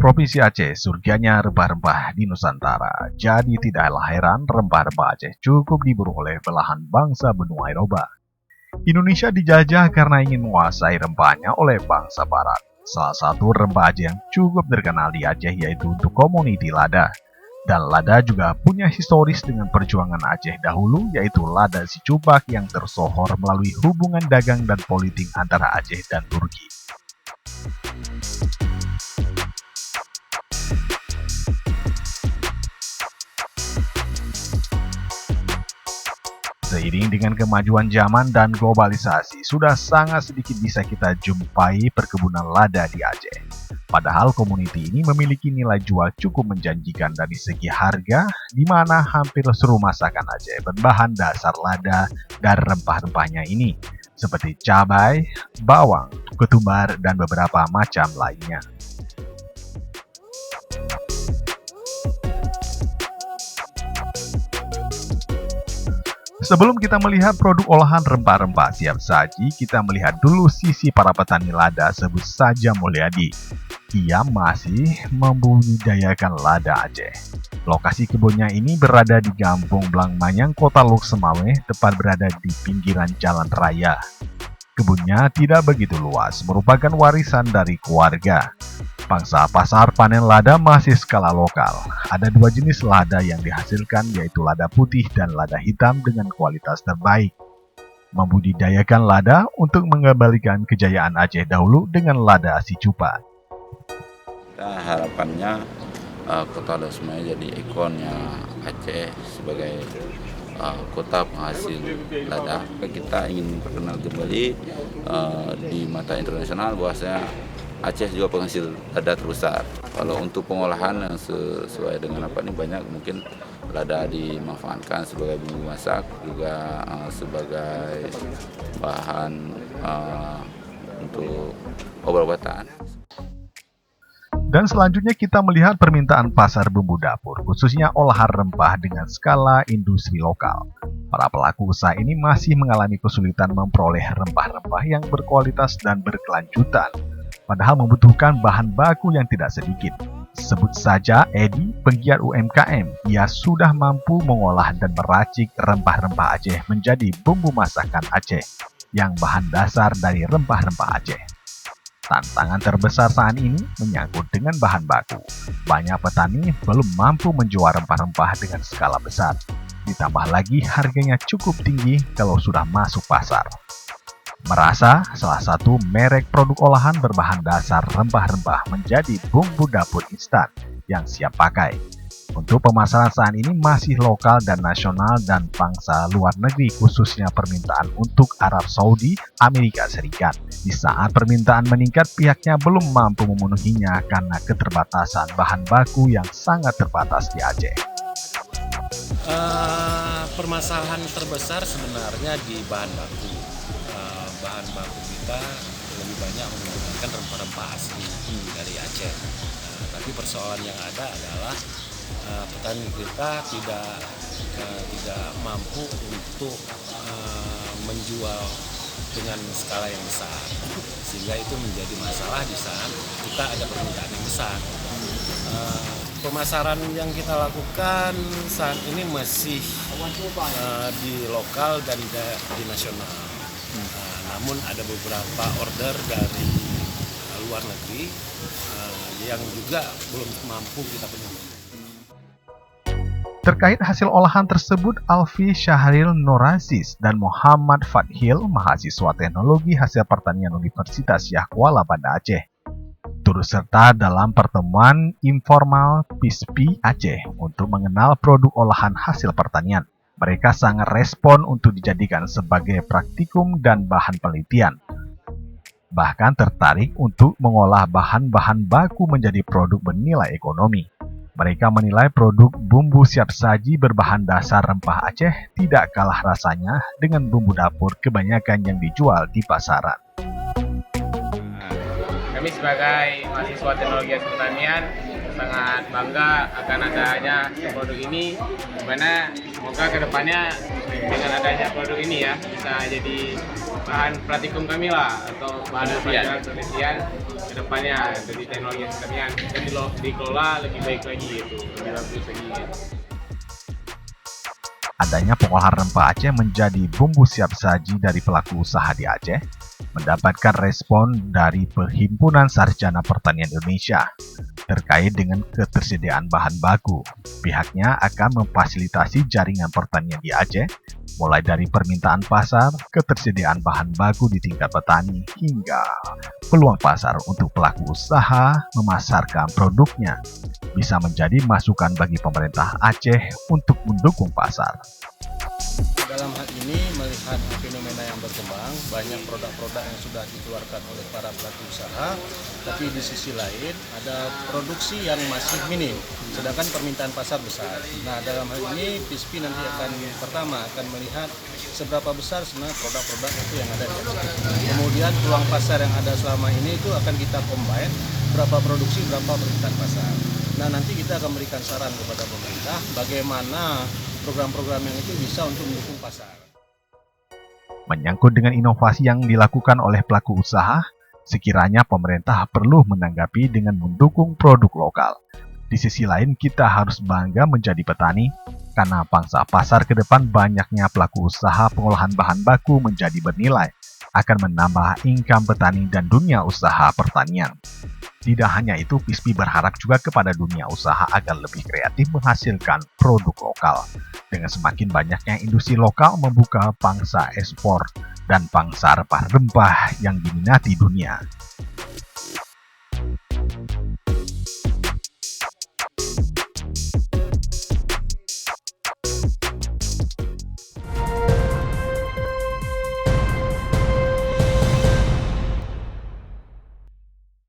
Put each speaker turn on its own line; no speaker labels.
Provinsi Aceh, surganya rempah-rempah di Nusantara. Jadi tidaklah heran rempah-rempah Aceh cukup diburu oleh belahan bangsa benua Eropa. Indonesia dijajah karena ingin menguasai rempahnya oleh bangsa Barat. Salah satu rempah Aceh yang cukup terkenal di Aceh yaitu untuk komuniti lada. Dan lada juga punya historis dengan perjuangan Aceh dahulu, yaitu lada si Cupak yang tersohor melalui hubungan dagang dan politik antara Aceh dan Turki. Seiring dengan kemajuan zaman dan globalisasi, sudah sangat sedikit bisa kita jumpai perkebunan lada di Aceh. Padahal komuniti ini memiliki nilai jual cukup menjanjikan dari segi harga, di mana hampir seluruh masakan Aceh berbahan dasar lada dan rempah-rempahnya ini, seperti cabai, bawang, ketumbar, dan beberapa macam lainnya. Sebelum kita melihat produk olahan rempah-rempah siap saji, kita melihat dulu sisi para petani lada, sebut saja Mulyadi. Ia masih membudidayakan lada Aceh. Lokasi kebunnya ini berada di Kampung Blangmanyang, Kota Lok Semawe, tepat berada di pinggiran jalan raya. Kebunnya tidak begitu luas, merupakan warisan dari keluarga. Pangsa pasar panen lada masih skala lokal. Ada dua jenis lada yang dihasilkan, yaitu lada putih dan lada hitam dengan kualitas terbaik. Membudidayakan lada untuk mengembalikan kejayaan Aceh dahulu dengan lada si Cupak.
Harapannya Kota Lok Semawe jadi ikonnya Aceh sebagai kota penghasil lada. Kita ingin perkenal kembali di mata internasional bahwasanya Aceh juga penghasil lada terbesar. Kalau untuk pengolahan yang sesuai dengan banyak mungkin lada dimanfaatkan sebagai bumbu masak, juga sebagai bahan untuk obat-obatan.
Dan selanjutnya kita melihat permintaan pasar bumbu dapur, khususnya olahan rempah dengan skala industri lokal. Para pelaku usaha ini masih mengalami kesulitan memperoleh rempah-rempah yang berkualitas dan berkelanjutan, padahal membutuhkan bahan baku yang tidak sedikit. Sebut saja Edi, penggiat UMKM. Ia sudah mampu mengolah dan meracik rempah-rempah Aceh menjadi bumbu masakan Aceh yang bahan dasar dari rempah-rempah Aceh. Tantangan terbesar saat ini menyangkut dengan bahan baku. Banyak petani belum mampu menjual rempah-rempah dengan skala besar. Ditambah lagi harganya cukup tinggi kalau sudah masuk pasar. Merasa salah satu merek produk olahan berbahan dasar rempah-rempah menjadi bumbu dapur instan yang siap pakai. Untuk pemasaran saat ini masih lokal dan nasional, dan bangsa luar negeri, khususnya permintaan untuk Arab Saudi, Amerika Serikat. Di saat permintaan meningkat, pihaknya belum mampu memenuhinya karena keterbatasan bahan baku yang sangat terbatas di Aceh.
Permasalahan terbesar sebenarnya di bahan baku. Bahan baku kita lebih banyak menggunakan rempah-rempah asli dari Aceh. Tapi persoalan yang ada adalah petani kita tidak mampu untuk menjual dengan skala yang besar, sehingga itu menjadi masalah di saat kita ada permintaan yang besar. Pemasaran yang kita lakukan saat ini masih di lokal dan di nasional. Namun ada beberapa order dari luar negeri yang juga belum mampu kita penuhi.
Terkait hasil olahan tersebut, Alfi Syahril Norasis dan Muhammad Fathil, mahasiswa teknologi hasil pertanian Universitas Syah Kuala Banda Aceh, turut serta dalam pertemuan informal PISPI Aceh untuk mengenal produk olahan hasil pertanian. Mereka sangat respon untuk dijadikan sebagai praktikum dan bahan penelitian. Bahkan tertarik untuk mengolah bahan-bahan baku menjadi produk bernilai ekonomi. Mereka menilai produk bumbu siap saji berbahan dasar rempah Aceh tidak kalah rasanya dengan bumbu dapur kebanyakan yang dijual di pasaran.
Kami sebagai mahasiswa teknologi hasil pertanian sangat bangga akan adanya produk ini, dimana semoga kedepannya dengan adanya produk ini ya bisa jadi bahan praktikum kami lah, atau bahan pelajaran penelitian kedepannya dari teknologi pertanian dan dikelola lebih baik lagi gitu, lebih bagus lagi gitu.
Adanya pengolahan rempah Aceh menjadi bumbu siap saji dari pelaku usaha di Aceh, mendapatkan respon dari Perhimpunan Sarjana Pertanian Indonesia terkait dengan ketersediaan bahan baku. Pihaknya akan memfasilitasi jaringan pertanian di Aceh, mulai dari permintaan pasar, ketersediaan bahan baku di tingkat petani, hingga peluang pasar untuk pelaku usaha memasarkan produknya. Bisa menjadi masukan bagi pemerintah Aceh untuk mendukung pasar.
Dalam hal ini melihat fenomena yang berkembang, banyak produk-produk yang sudah dikeluarkan oleh para pelaku usaha, tapi di sisi lain ada produksi yang masih minim, sedangkan permintaan pasar besar. Nah, dalam hal ini PISPI nanti akan melihat seberapa besar sebenarnya produk-produk itu yang ada di Aceh. Kemudian peluang pasar yang ada selama ini itu akan kita combine, berapa produksi, berapa permintaan pasar. Nah, nanti kita akan memberikan saran kepada pemerintah bagaimana program-program yang itu bisa untuk mendukung pasar.
Menyangkut dengan inovasi yang dilakukan oleh pelaku usaha, sekiranya pemerintah perlu menanggapi dengan mendukung produk lokal. Di sisi lain, kita harus bangga menjadi petani, karena pangsa pasar ke depan banyaknya pelaku usaha pengolahan bahan baku menjadi bernilai, akan menambah income petani dan dunia usaha pertanian. Tidak hanya itu, PISPI berharap juga kepada dunia usaha agar lebih kreatif menghasilkan produk lokal. Dengan semakin banyaknya industri lokal membuka pangsa ekspor dan pangsa rempah-rempah yang diminati dunia.